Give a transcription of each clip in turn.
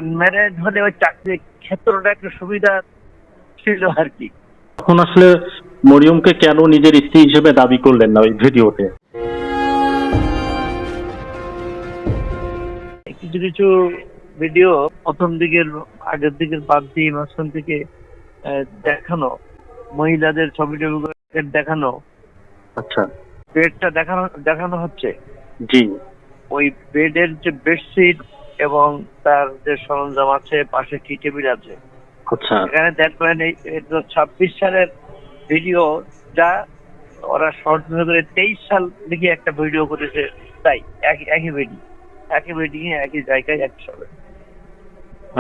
Unmarried হলে ওই চাকরির ক্ষেত্রটা একটু সুবিধা ছিল আর কি। তখন আসলে মরিয়মকে কেন নিজের স্ত্রী হিসেবে দাবি করলেন না ওই ভিডিওতে? কিছু কিছু ভিডিও প্রথম দিকের আগের দিকের বাদ দিয়ে মাঝখান থেকে দেখানো, মহিলাদের ছবি টবি দেখানো, আচ্ছা, বেডটা দেখানো দেখানো হচ্ছে। জি, ওই বেডের যে বেডশিট এবং তার যে সরঞ্জাম আছে, পাশে টি টেবিল আছে, আচ্ছা, এখানে দেখবেন এই 26 সালের ভিডিও, যা ওরা শর্ট ধরে 23 সাল লিখে একটা ভিডিও করেছে। তাই একই বেডিং এ একই জায়গায় একই সময়।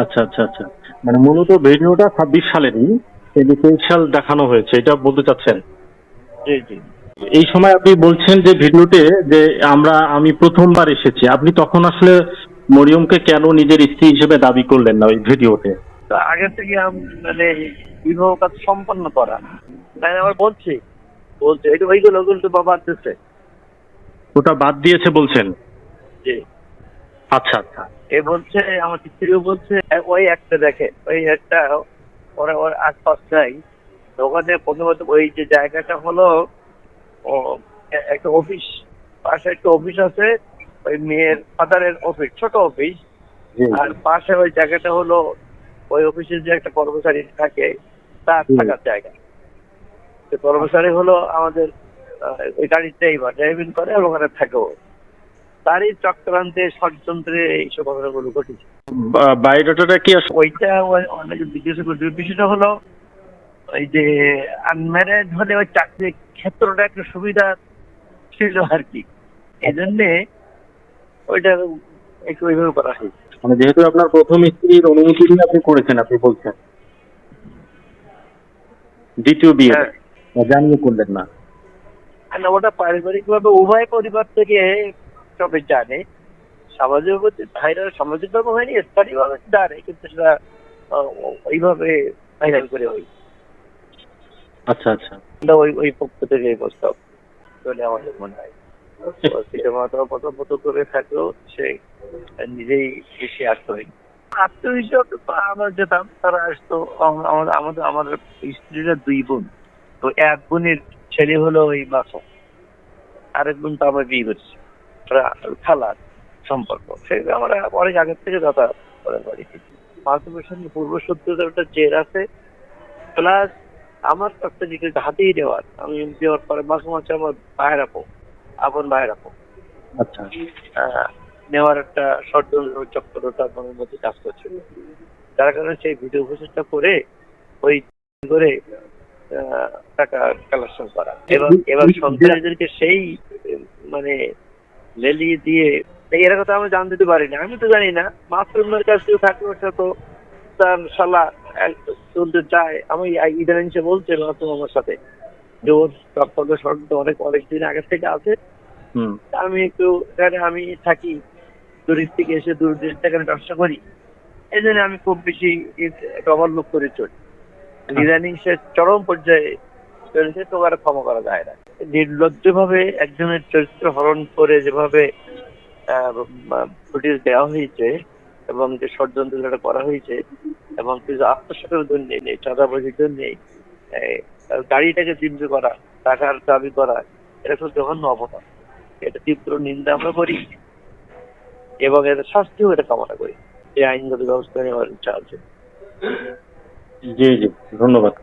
আচ্ছা, আচ্ছা, আচ্ছা। মানে মূলত ভিডিওটা 26 সালেরই, কিন্তু 23 সাল দেখানো হয়েছে, এটা বলতে চাচ্ছেন? জি জি। এই সময় আপনি বলছেন যে ভিডিওতে যে আমি প্রথমবার এসেছি, আপনি তখন আসলে মরিয়মকে কেন নিজের স্ত্রী হিসেবে দাবি করলেন না ওই ভিডিওতে? তো আগে থেকে মানে বিবাহ কাজ সম্পন্ন করা, তাই আবার বলছি এটা ওইগুলো তো বাবা দিচ্ছে। ওটা বাদ দিয়েছে বলছেন? জি। আচ্ছা, আচ্ছা, এ বলছে, আমার স্ত্রীও বলছে ওই একটা দেখে, ওই একটা ওরা ওর আশপাশ নাই। ওখানে প্রথমত ওই যে জায়গাটা হলো ও একটা অফিস, পাশে একটা অফিস আছে, ওই মেয়ের ফাদারের অফিস, ছোট অফিস। জি, আর পাশে ওই জায়গাটা হলো ওই অফিসের যে একটা কর্মচারী থাকে তার থাকার জায়গা। সে কর্মচারী হলো আমাদের ওই গাড়ির ড্রাইভিং করে এবং ওখানে থাকেও। তারই চক্রান্তে ষড়যন্ত্রে এইসব ঘটনাগুলো ঘটেছে। বায়োডাটাটা কি আসলে? ওইটা অনেক জিজ্ঞাসা করছে। বিষয়টা হলো ওই যে আনম্যারেড হলে ওই চাকরির ক্ষেত্রটা একটু সুবিধা ছিল আর কি, এই জন্যে ওইটা একটু ওইভাবে করা হয়েছে। মানে যেহেতু আপনার প্রথম স্ত্রীর অনুমতি নিয়ে আপনি করেছেন, আপনি বলছেন দ্বিতীয় বিয়ে হ্যাঁ, জানিয়ে করলেন না? না, ওটা পারিবারিক ভাবে উভয় পরিবার থেকে সবাই জানে। সামাজিক ভাইরাল সামাজিক ভাবে হয়নি, স্থানীয় ভাবে জানে, কিন্তু সেটা ওইভাবে ভাইরাল করে হয়। আচ্ছা, আচ্ছা, ওই ওই পক্ষ থেকে এই প্রস্তাব চলে আমাদের মনে হয়। প্রথম করে থাকলেও সে নিজেই বেশি আগ্রহী। আত্মীয় হিসেবে আমরা যেতাম, তারা আসতো। আমাদের স্ত্রীরা 2 বোন, তো এক বোনের ছেলে হলো ওই মাসুম, আরেক বোন তো আমরা বিয়ে করছি, ওরা খালার সম্পর্ক। সেগুলো আমরা অনেক আগের থেকে যাতায়াত করে বাড়িতে। মাসুমের সঙ্গে পূর্ব শত্রুতার একটা জের আছে, প্লাস আমার একটা জিনিস হাতেই দেওয়ার, আমি দেওয়ার পরে মাসুম আছে আমার ভাইয়ের আপন ভাইয়ের আপন। আচ্ছা, নেওয়ার একটা ষড়যন্ত্র চক্রটা মনের মধ্যে কাজ করছিল, যার কারণে সেই ভিডিও প্রসেসটা করে ওই করে টাকা কালেকশন করা। এবার সন্তানদেরকে সেই মানে লেলিয়ে দিয়ে এর কথা আমি জানতে তো পারি না, আমি তো জানি না। মাসরুমের কাছে থাকলে ওটা তো তার শালা চলতে চায়। আমি ইদানিং সে বলছে মাসরুম আমার সাথে যে ওর সম্পর্ক শর্ত অনেক দিন আগের থেকে আছে। আমি একটু এখানে আমি থাকি, দূরের থেকে এসে দূর দেশ থেকে ব্যবসা করি, এই জন্য আমি খুব বেশি ওভারলুক করে চলি। ইদানিং সে চরম পর্যায়ে চলেছে, তো আর ক্ষমা করা যায় না। নির্লজ্জ ভাবে একজনের চরিত্র হরণ করে যেভাবে ফুটেজ দেওয়া হয়েছে এবং যে ষড়যন্ত্র করা হয়েছে এবং কিছু আত্মসাতের জন্য নেই, চাঁদাবাজির জন্য গাড়িটাকে জিম্মি করা, টাকার দাবি করা, এটা খুব জঘন্য অপরাধ। এটা তীব্র নিন্দা আমরা করি এবং এর শাস্তিও এটা কামনা করি। এই আইনগত ব্যবস্থা নেওয়ার ইচ্ছা আছে। জি, জি, ধন্যবাদ।